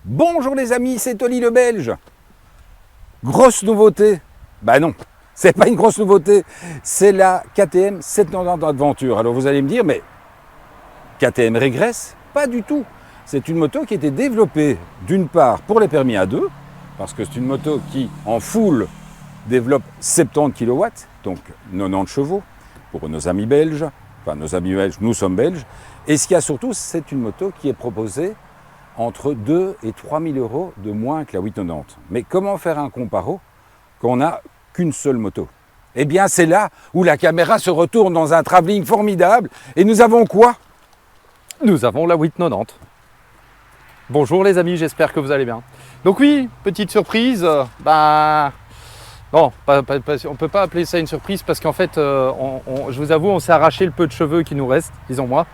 Bonjour les amis, c'est Oli le Belge. Grosse nouveauté? Bah non, c'est pas une grosse nouveauté, c'est la KTM 790 Adventure. Alors vous allez me dire, mais KTM régresse? Pas du tout. C'est une moto qui a été développée d'une part pour les permis à deux, parce que c'est une moto qui en full développe 70 kW, donc 90 chevaux, pour nos amis belges, enfin nos amis belges, nous sommes belges. Et ce qu'il y a surtout, c'est une moto qui est proposée entre 2 et 3 000 euros de moins que la 890. Mais comment faire un comparo quand on n'a qu'une seule moto? Eh bien, c'est là où la caméra se retourne dans un travelling formidable. Et nous avons quoi? Nous avons la 890. Bonjour les amis, j'espère que vous allez bien. Donc oui, petite surprise, non, on ne peut pas appeler ça une surprise parce qu'en fait, je vous avoue, on s'est arraché le peu de cheveux qui nous reste, disons-moi.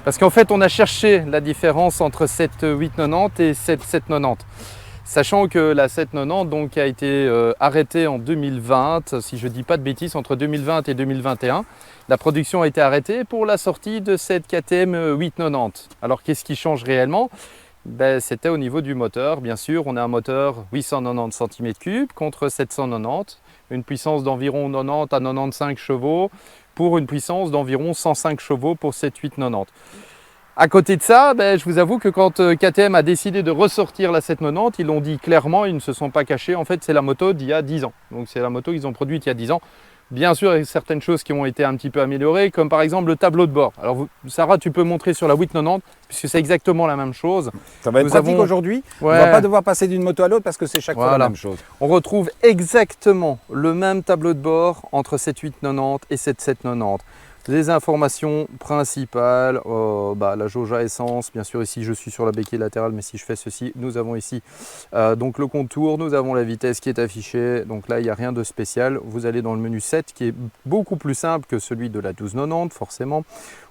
Parce qu'en fait, on a cherché la différence entre cette 890 et cette 790. Sachant que la 790 donc, a été arrêtée en 2020, si je ne dis pas de bêtises, entre 2020 et 2021. La production a été arrêtée pour la sortie de cette KTM 890. Alors qu'est-ce qui change réellement? C'était au niveau du moteur. Bien sûr, on a un moteur 890 cm3 contre 790, une puissance d'environ 90 à 95 chevaux pour une puissance d'environ 105 chevaux pour cette 890. À côté de ça, je vous avoue que quand KTM a décidé de ressortir la 790, ils l'ont dit clairement, ils ne se sont pas cachés. En fait, c'est la moto d'il y a 10 ans. Donc c'est la moto qu'ils ont produite il y a 10 ans. Bien sûr, il y a certaines choses qui ont été un petit peu améliorées, comme par exemple le tableau de bord. Alors Sarah, tu peux montrer sur la 890, puisque c'est exactement la même chose. Ça va être pratique aujourd'hui. On ne va pas devoir passer d'une moto à l'autre parce que c'est chaque fois la même chose. On retrouve exactement le même tableau de bord entre cette 890 et cette 790. Les informations principales, la jauge à essence, bien sûr ici je suis sur la béquille latérale, mais si je fais ceci, nous avons ici donc le contour, nous avons la vitesse qui est affichée, donc là il n'y a rien de spécial. Vous allez dans le menu 7 qui est beaucoup plus simple que celui de la 1290 forcément,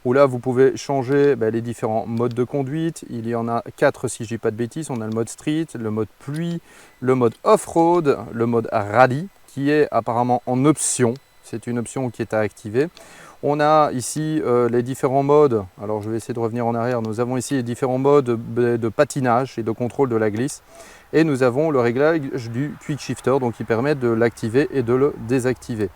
où là vous pouvez changer les différents modes de conduite. Il y en a 4 si je dis pas de bêtises. On a le mode street, le mode pluie, le mode off-road, le mode rallye qui est apparemment en option, c'est une option qui est à activer. On a ici les différents modes, alors je vais essayer de revenir en arrière, nous avons ici les différents modes de patinage et de contrôle de la glisse. Et nous avons le réglage du quick shifter, donc qui permet de l'activer et de le désactiver.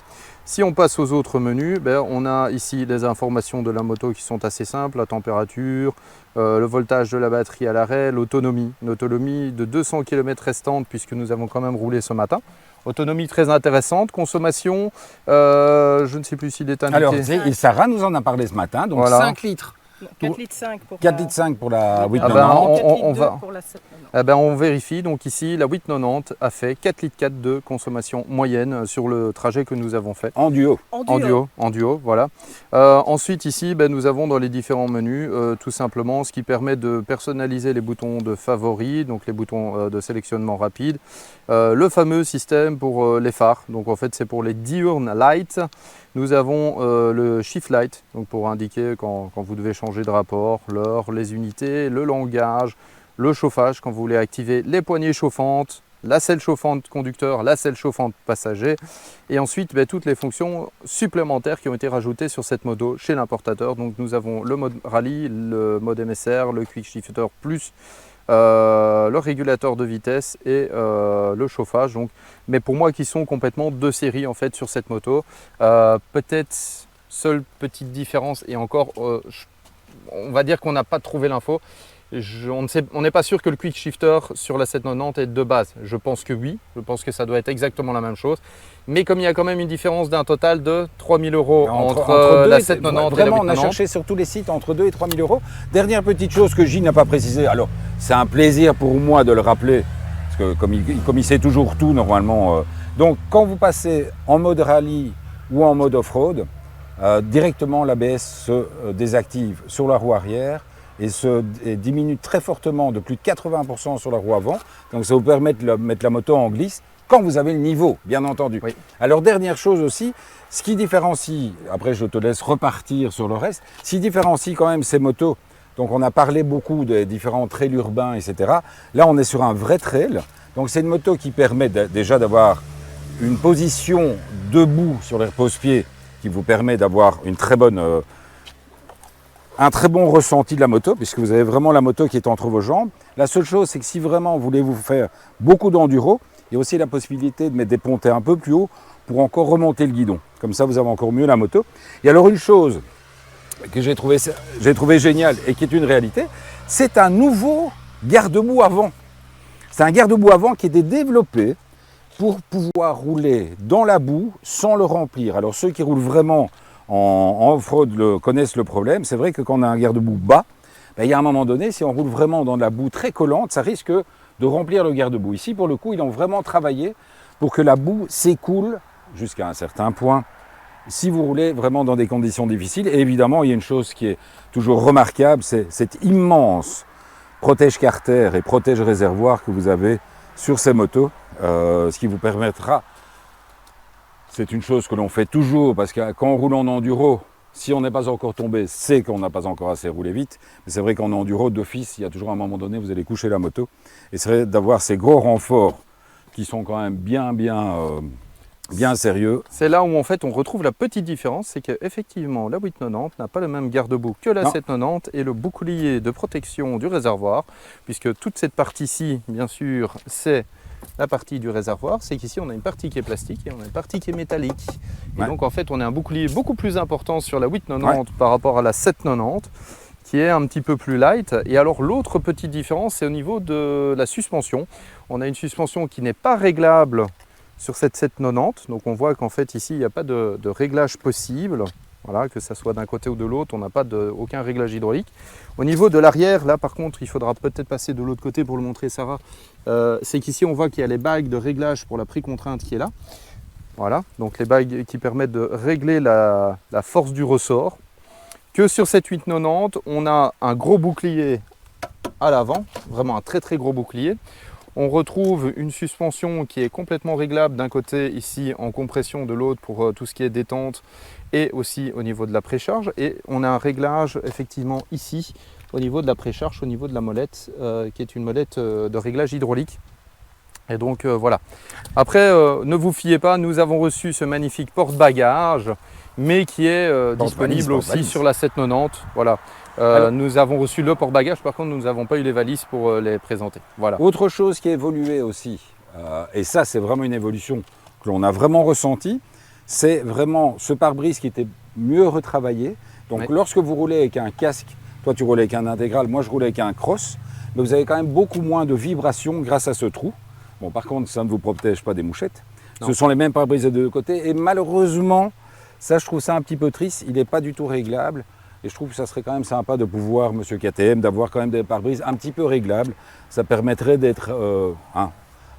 Si on passe aux autres menus, on a ici les informations de la moto qui sont assez simples, la température, le voltage de la batterie à l'arrêt, l'autonomie, une autonomie de 200 km restante puisque nous avons quand même roulé ce matin. Autonomie très intéressante, consommation, je ne sais plus s'il est indiqué. Alors, Sarah nous en a parlé ce matin, donc voilà. 5 litres. 4,5 litres pour 4,5 litres pour la 890. Pour la 790. On vérifie, donc ici la 890 a fait 4,4 litres de consommation moyenne sur le trajet que nous avons fait. En duo. En duo, voilà. Ensuite ici, nous avons dans les différents menus tout simplement ce qui permet de personnaliser les boutons de favoris, donc les boutons de sélectionnement rapide. Le fameux système pour les phares, donc en fait c'est pour les diurne lights. Nous avons le shift light, donc pour indiquer quand vous devez changer de rapport, l'heure, les unités, le langage, le chauffage, quand vous voulez activer les poignées chauffantes, la selle chauffante conducteur, la selle chauffante passager, et ensuite toutes les fonctions supplémentaires qui ont été rajoutées sur cette moto chez l'importateur. Donc nous avons le mode rallye, le mode MSR, le quick shifter plus le régulateur de vitesse et le chauffage, donc, mais pour moi qui sont complètement de série en fait sur cette moto. Peut-être seule petite différence, et encore on va dire qu'on n'a pas trouvé l'info. On n'est pas sûr que le quick shifter sur la 790 est de base. Je pense que oui, je pense que ça doit être exactement la même chose. Mais comme il y a quand même une différence d'un total de 3 000 euros entre la 790 et la 890. Vraiment, on a cherché sur tous les sites entre 2 et 3 000 euros. Dernière petite chose que Gilles n'a pas précisé. Alors, c'est un plaisir pour moi de le rappeler, parce que comme il sait toujours tout normalement. Donc, quand vous passez en mode rallye ou en mode off-road, directement l'ABS se désactive sur la roue arrière et diminue très fortement de plus de 80% sur la roue avant. Donc ça vous permet de mettre la moto en glisse quand vous avez le niveau, bien entendu. Oui. Alors dernière chose aussi, ce qui différencie, après je te laisse repartir sur le reste, ce qui différencie quand même ces motos, donc on a parlé beaucoup des différents trails urbains, etc. Là on est sur un vrai trail, donc c'est une moto qui permet déjà d'avoir une position debout sur les repose-pieds qui vous permet d'avoir une très bonne un très bon ressenti de la moto, puisque vous avez vraiment la moto qui est entre vos jambes. La seule chose, c'est que si vraiment vous voulez vous faire beaucoup d'enduro, il y a aussi la possibilité de mettre des pontées un peu plus haut pour encore remonter le guidon. Comme ça, vous avez encore mieux la moto. Et alors, une chose que j'ai trouvé géniale et qui est une réalité, c'est un nouveau garde-boue avant. C'est un garde-boue avant qui est développé pour pouvoir rouler dans la boue sans le remplir. Alors, ceux qui roulent vraiment en off-road connaissent le problème. C'est vrai que quand on a un garde-boue bas, ben, il y a un moment donné, si on roule vraiment dans de la boue très collante, ça risque de remplir le garde-boue. Ici, pour le coup, ils ont vraiment travaillé pour que la boue s'écoule jusqu'à un certain point, si vous roulez vraiment dans des conditions difficiles. Et évidemment, il y a une chose qui est toujours remarquable, c'est cette immense protège-carter et protège-réservoir que vous avez sur ces motos, ce qui vous permettra, c'est une chose que l'on fait toujours, parce que quand on roule en enduro, si on n'est pas encore tombé, c'est qu'on n'a pas encore assez roulé vite. Mais c'est vrai qu'en enduro, d'office, il y a toujours un moment donné, vous allez coucher la moto. Et c'est vrai d'avoir ces gros renforts qui sont quand même bien sérieux. C'est là où en fait on retrouve la petite différence, c'est qu'effectivement la 890 n'a pas le même garde-boue que la 790 et le bouclier de protection du réservoir, puisque toute cette partie-ci, bien sûr, c'est la partie du réservoir, c'est qu'ici on a une partie qui est plastique et on a une partie qui est métallique. Et donc en fait on a un bouclier beaucoup plus important sur la 890 par rapport à la 790, qui est un petit peu plus light. Et alors l'autre petite différence, c'est au niveau de la suspension. On a une suspension qui n'est pas réglable sur cette 790, donc on voit qu'en fait ici il n'y a pas de réglage possible, voilà, que ça soit d'un côté ou de l'autre, on n'a pas aucun réglage hydraulique. Au niveau de l'arrière, là par contre il faudra peut-être passer de l'autre côté pour le montrer Sarah, c'est qu'ici on voit qu'il y a les bagues de réglage pour la précontrainte qui est là, voilà, donc les bagues qui permettent de régler la force du ressort. Que sur cette 890 on a un gros bouclier à l'avant, vraiment un très très gros bouclier. On retrouve une suspension qui est complètement réglable d'un côté ici en compression, de l'autre pour tout ce qui est détente et aussi au niveau de la précharge. Et on a un réglage effectivement ici au niveau de la précharge, au niveau de la molette qui est une molette de réglage hydraulique. Et donc voilà. Après, ne vous fiez pas, nous avons reçu ce magnifique porte-bagages, mais qui est disponible aussi sur la 790. Voilà. Alors, nous avons reçu le porte-bagages, par contre nous n'avons pas eu les valises pour les présenter. Voilà. Autre chose qui a évolué aussi, et ça c'est vraiment une évolution que l'on a vraiment ressentie, c'est vraiment ce pare-brise qui était mieux retravaillé. Donc lorsque vous roulez avec un casque, toi tu roulais avec un intégral, moi je roulais avec un cross, mais vous avez quand même beaucoup moins de vibrations grâce à ce trou. Bon, par contre ça ne vous protège pas des mouchettes. Non. Ce sont les mêmes pare-brise des deux côtés et malheureusement, ça je trouve ça un petit peu triste, il n'est pas du tout réglable. Et je trouve que ça serait quand même sympa de pouvoir, monsieur KTM, d'avoir quand même des pare-brise un petit peu réglables. Ça permettrait d'être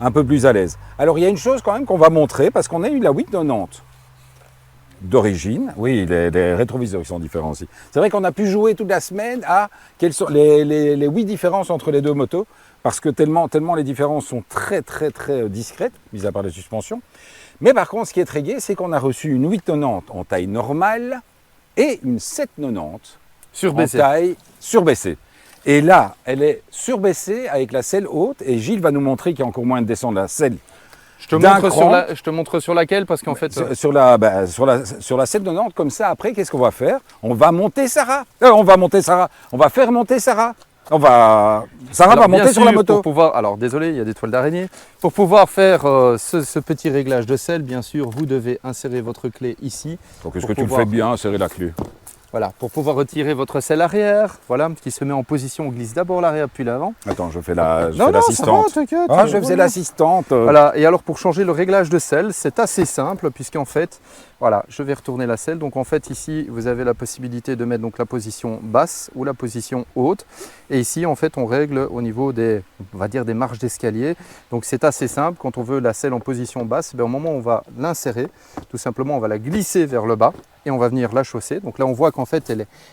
un peu plus à l'aise. Alors il y a une chose quand même qu'on va montrer, parce qu'on a eu la 890 d'origine. Oui, les rétroviseurs sont différents aussi. C'est vrai qu'on a pu jouer toute la semaine à quelles sont les 8 différences entre les deux motos, parce que tellement les différences sont très discrètes, mis à part les suspensions. Mais par contre, ce qui est très gai, c'est qu'on a reçu une 890 en taille normale, et une 790 surbaissée. En taille surbaissée. Et là, elle est surbaissée avec la selle haute. Et Gilles va nous montrer qu'il y a encore moins de descendre la selle. Je te montre sur laquelle, parce qu'en fait... Sur la 790, comme ça, après, qu'est-ce qu'on va faire? On va monter Sarah. On va faire monter Sarah. Sarah va monter sur la moto. Pour pouvoir, alors désolé, il y a des toiles d'araignée. Pour pouvoir faire ce petit réglage de selle, bien sûr, vous devez insérer votre clé ici. Donc est-ce que tu le fais bien, insérer la clé? Voilà, pour pouvoir retirer votre selle arrière, voilà, qui se met en position, on glisse d'abord l'arrière puis l'avant. Attends, je fais l'assistante. Ah, je faisais l'assistante. Voilà, et alors pour changer le réglage de selle, c'est assez simple, puisqu'en fait, voilà, je vais retourner la selle. Donc en fait ici, vous avez la possibilité de mettre donc la position basse ou la position haute. Et ici, en fait, on règle au niveau des, on va dire, des marches d'escalier. Donc c'est assez simple. Quand on veut la selle en position basse, au moment où on va l'insérer, tout simplement, on va la glisser vers le bas et on va venir la chausser. Donc là, on voit qu'en fait,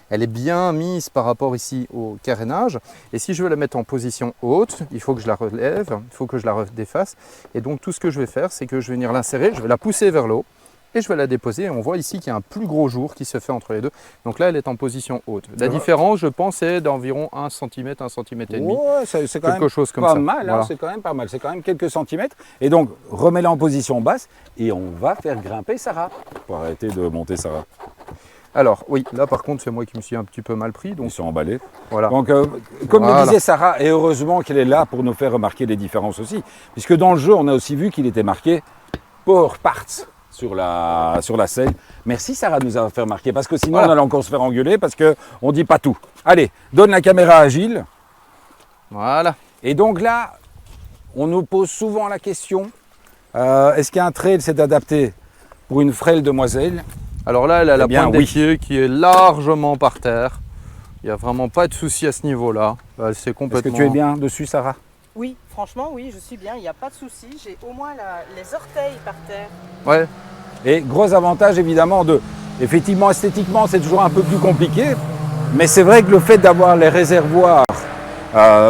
elle est bien mise par rapport ici au carénage. Et si je veux la mettre en position haute, il faut que je la relève, il faut que je la redéfasse. Et donc tout ce que je vais faire, c'est que je vais venir l'insérer, je vais la pousser vers le haut. Et je vais la déposer et on voit ici qu'il y a un plus gros jour qui se fait entre les deux. Donc là, elle est en position haute. La différence, je pense, est d'environ 1 cm, 1 cm et demi. Ouais, c'est quand quelque chose comme pas ça. Mal, voilà. C'est quand même pas mal. C'est quand même quelques centimètres. Et donc, remets-la en position basse et on va faire grimper Sarah. Pour arrêter de monter Sarah. Alors oui, là par contre c'est moi qui me suis un petit peu mal pris. Ils Donc sont emballés. voilà. Donc, comme Voilà. le disait Sarah, et heureusement qu'elle est là pour nous faire remarquer les différences aussi, puisque dans le jeu, on a aussi vu qu'il était marqué Power Parts sur la selle. Merci Sarah de nous avoir fait remarquer, parce que sinon Voilà. on allait encore se faire engueuler, parce qu'on ne dit pas tout. Allez, donne la caméra à Gilles. Voilà. Et donc là, on nous pose souvent la question, est-ce qu'un trail s'est adapté pour une frêle demoiselle? Alors là, elle a la bien, pointe des oui. pieds qui est largement par terre. Il n'y a vraiment pas de souci à ce niveau-là. Elle s'est Est-ce que complètement... tu es bien dessus, Sarah? Oui, franchement, oui, je suis bien. Il n'y a pas de souci. J'ai au moins les orteils par terre. Ouais. Et gros avantage évidemment effectivement esthétiquement c'est toujours un peu plus compliqué, mais c'est vrai que le fait d'avoir les réservoirs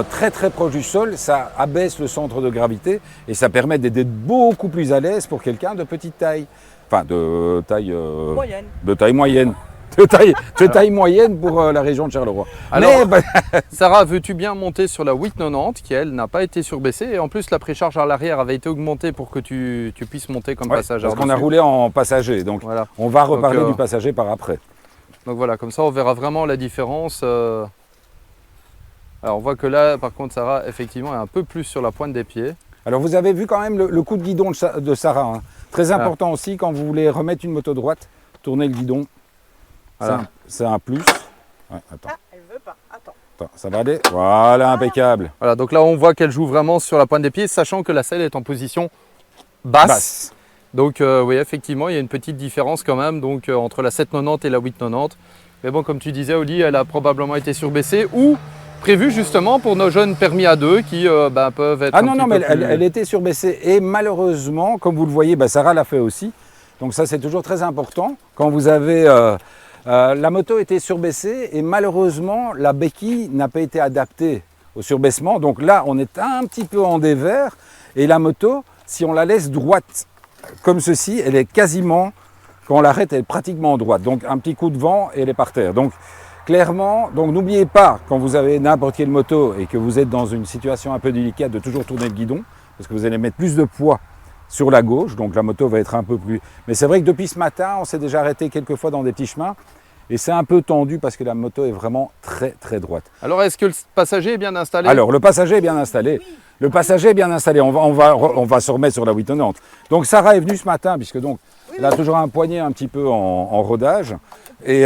très très proches du sol, ça abaisse le centre de gravité et ça permet d'être beaucoup plus à l'aise pour quelqu'un de petite taille. Enfin de taille Moyenne. de taille moyenne. De taille moyenne pour la région de Charleroi. Alors, Mais, bah, Sarah, veux-tu bien monter sur la 890 qui, elle, n'a pas été surbaissée et en plus, la précharge à l'arrière avait été augmentée pour que tu puisses monter comme ouais, passager. parce qu'on a roulé en passager, donc Voilà. on va reparler Donc, du passager par après. Donc voilà, comme ça, on verra vraiment la différence. Alors, on voit que là, par contre, Sarah, effectivement, est un peu plus sur la pointe des pieds. Alors vous avez vu quand même le coup de guidon de Sarah. Hein. Très important aussi quand vous voulez remettre une moto droite, tourner le guidon. Voilà. C'est un plus. Ouais, attends, Ah, elle veut pas. Attends. ça va aller. Voilà, impeccable. Voilà, donc là, on voit qu'elle joue vraiment sur la pointe des pieds, sachant que la selle est en position basse. Basse. Donc oui, effectivement, il y a une petite différence quand même donc, entre la 790 et la 890. Mais bon, comme tu disais, Oli, elle a probablement été surbaissée ou prévue justement pour nos jeunes permis A2 qui peuvent être Ah un non, petit non, peu mais plus... elle était surbaissée. Et malheureusement, comme vous le voyez, Sarah l'a fait aussi. Donc ça, c'est toujours très important. Quand vous avez... la moto était surbaissée et malheureusement, la béquille n'a pas été adaptée au surbaissement. Donc là, on est un petit peu en dévers. Et la moto, si on la laisse droite comme ceci, elle est quasiment, quand on l'arrête, elle est pratiquement droite. Donc un petit coup de vent et elle est par terre. Donc clairement, donc n'oubliez pas, quand vous avez n'importe quelle moto et que vous êtes dans une situation un peu délicate, de toujours tourner le guidon, parce que vous allez mettre plus de poids sur la gauche, donc la moto va être un peu plus... Mais c'est vrai que depuis ce matin, on s'est déjà arrêté quelques fois dans des petits chemins, et c'est un peu tendu parce que la moto est vraiment très très droite. Alors, est-ce que le passager est bien installé? Alors, le passager est bien installé. Le passager est bien installé. On va se remettre sur la 890. Donc, Sarah est venue ce matin, puisque donc, elle a toujours un poignet un petit peu en rodage. Et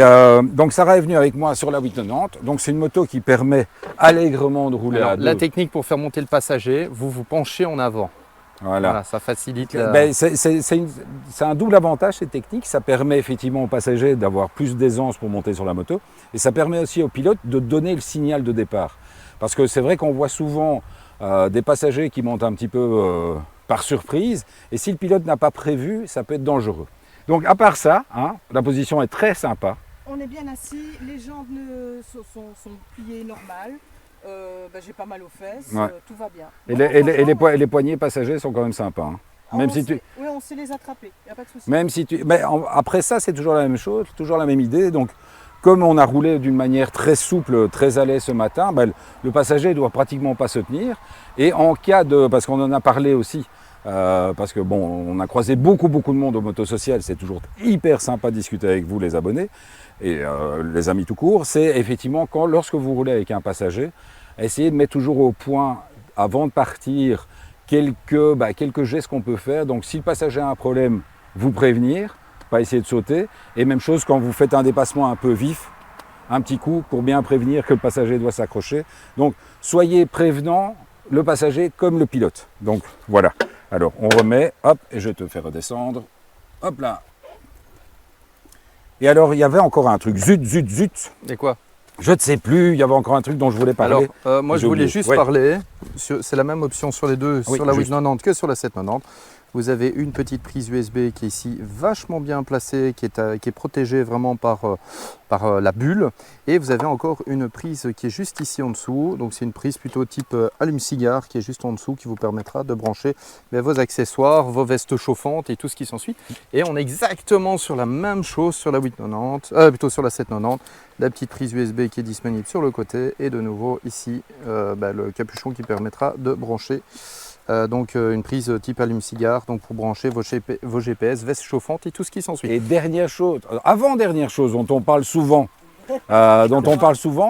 donc, Sarah est venue avec moi sur la 890. Donc, c'est une moto qui permet allègrement de rouler Alors, à deux. la technique pour faire monter le passager, vous vous penchez en avant. Voilà. Voilà, ça facilite la... Ben, c'est un double avantage, cette technique. Ça permet effectivement aux passagers d'avoir plus d'aisance pour monter sur la moto. Et ça permet aussi aux pilotes de donner le signal de départ. Parce que c'est vrai qu'on voit souvent des passagers qui montent un petit peu par surprise. Et si le pilote n'a pas prévu, ça peut être dangereux. Donc à part ça, hein, la position est très sympa. On est bien assis. Les jambes sont pliées normales. J'ai pas mal aux fesses. Ouais. Tout va bien. Et Non, les poignées passagers sont quand même sympas. Hein. Même si tu... Oui, on sait les attraper. Il n'y a pas de souci. Même si tu... Mais après ça, c'est toujours la même chose, toujours la même idée. Donc, comme on a roulé d'une manière très souple, très à l'aise ce matin, le passager ne doit pratiquement pas se tenir. Et en cas de... Parce qu'on en a parlé aussi, parce que bon, on a croisé beaucoup de monde au Motosocial, c'est toujours hyper sympa de discuter avec vous les abonnés et les amis tout court. C'est effectivement lorsque vous roulez avec un passager, essayez de mettre toujours au point, avant de partir, quelques gestes qu'on peut faire. Donc si le passager a un problème, vous prévenir, pas essayer de sauter. Et même chose quand vous faites un dépassement un peu vif, un petit coup pour bien prévenir que le passager doit s'accrocher. Donc soyez prévenant, le passager comme le pilote. Donc voilà. Alors on remet, hop, et je te fais redescendre. Hop là. Et alors il y avait encore un truc, zut. Et quoi? Je ne sais plus, il y avait encore un truc dont je voulais parler. Alors, moi je J'ai voulais oublié. juste Ouais. parler, c'est la même option sur les deux, Oui, sur la juste. 890 que sur la 790. Vous avez une petite prise USB qui est ici vachement bien placée, qui est protégée vraiment par la bulle. Et vous avez encore une prise qui est juste ici en dessous. Donc c'est une prise plutôt type allume-cigare qui est juste en dessous qui vous permettra de brancher vos accessoires, vos vestes chauffantes et tout ce qui s'ensuit. Et on est exactement sur la même chose sur la 890, plutôt sur la 790. La petite prise USB qui est disponible sur le côté et de nouveau ici le capuchon qui permettra de brancher. Donc une prise type allume-cigare bar donc pour brancher vos GPS, veste chauffante et tout ce qui s'ensuit. Et dernière chose, avant-dernière chose dont on parle souvent,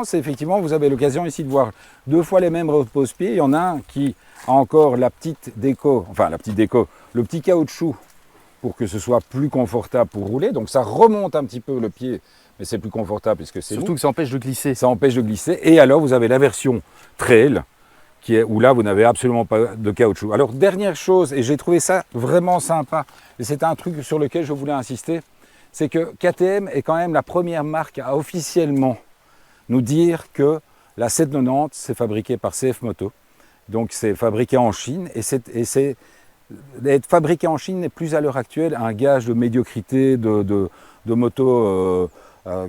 c'est effectivement, vous avez l'occasion ici de voir 2 fois les mêmes repose-pieds. Il y en a un qui a encore la petite déco, le petit caoutchouc pour que ce soit plus confortable pour rouler. Donc ça remonte un petit peu le pied, mais c'est plus confortable puisque c'est surtout que ça empêche de glisser. Ça empêche de glisser. Et alors vous avez la version trail où là vous n'avez absolument pas de caoutchouc. Alors dernière chose, et j'ai trouvé ça vraiment sympa, et c'est un truc sur lequel je voulais insister, c'est que KTM est quand même la première marque à officiellement nous dire que la 790 c'est fabriqué par CF Moto. Donc c'est fabriqué en Chine et d'être fabriqué en Chine n'est plus à l'heure actuelle un gage de médiocrité, de motos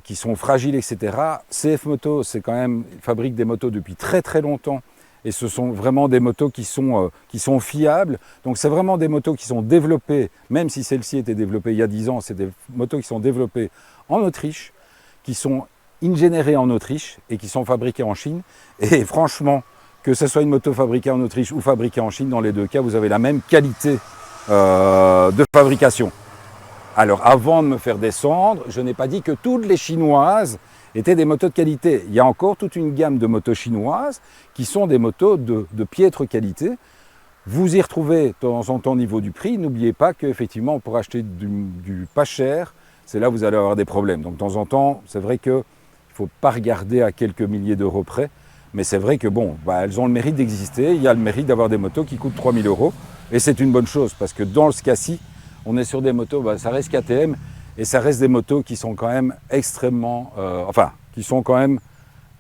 qui sont fragiles, etc. CF Moto, c'est quand même, fabrique des motos depuis très très longtemps et ce sont vraiment des motos qui sont fiables. Donc c'est vraiment des motos qui sont développées, même si celle-ci était développée il y a 10 ans, c'est des motos qui sont développées en Autriche, qui sont ingénierées en Autriche et qui sont fabriquées en Chine. Et franchement, que ce soit une moto fabriquée en Autriche ou fabriquée en Chine, dans les deux cas, vous avez la même qualité de fabrication. Alors, avant de me faire descendre, je n'ai pas dit que toutes les chinoises étaient des motos de qualité. Il y a encore toute une gamme de motos chinoises qui sont des motos de piètre qualité. Vous y retrouvez de temps en temps au niveau du prix. N'oubliez pas qu'effectivement, pour acheter du pas cher, c'est là où vous allez avoir des problèmes. Donc, de temps en temps, c'est vrai qu'il ne faut pas regarder à quelques milliers d'euros près. Mais c'est vrai que bon, elles ont le mérite d'exister. Il y a le mérite d'avoir des motos qui coûtent 3 000 €. Et c'est une bonne chose parce que dans ce cas-ci, on est sur des motos, ça reste KTM et ça reste des motos qui sont quand même extrêmement, qui sont quand même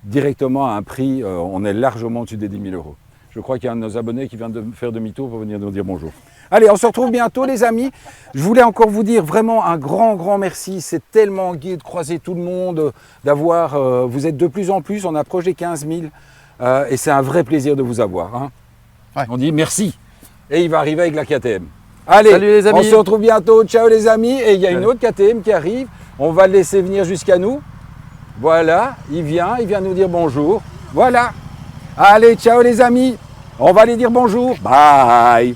directement à un prix, on est largement au-dessus des 10 000 €. Je crois qu'il y a un de nos abonnés qui vient de faire demi-tour pour venir nous dire bonjour. Allez, on se retrouve bientôt les amis. Je voulais encore vous dire vraiment un grand merci. C'est tellement gai de croiser tout le monde, vous êtes de plus en plus, on approche des 15 000 et c'est un vrai plaisir de vous avoir. Hein. Ouais. On dit merci. Et il va arriver avec la KTM. Allez, salut les amis. On se retrouve bientôt. Ciao les amis. Et il y a une autre KTM qui arrive. On va le laisser venir jusqu'à nous. Voilà, il vient nous dire bonjour. Voilà. Allez, ciao les amis. On va aller dire bonjour. Bye.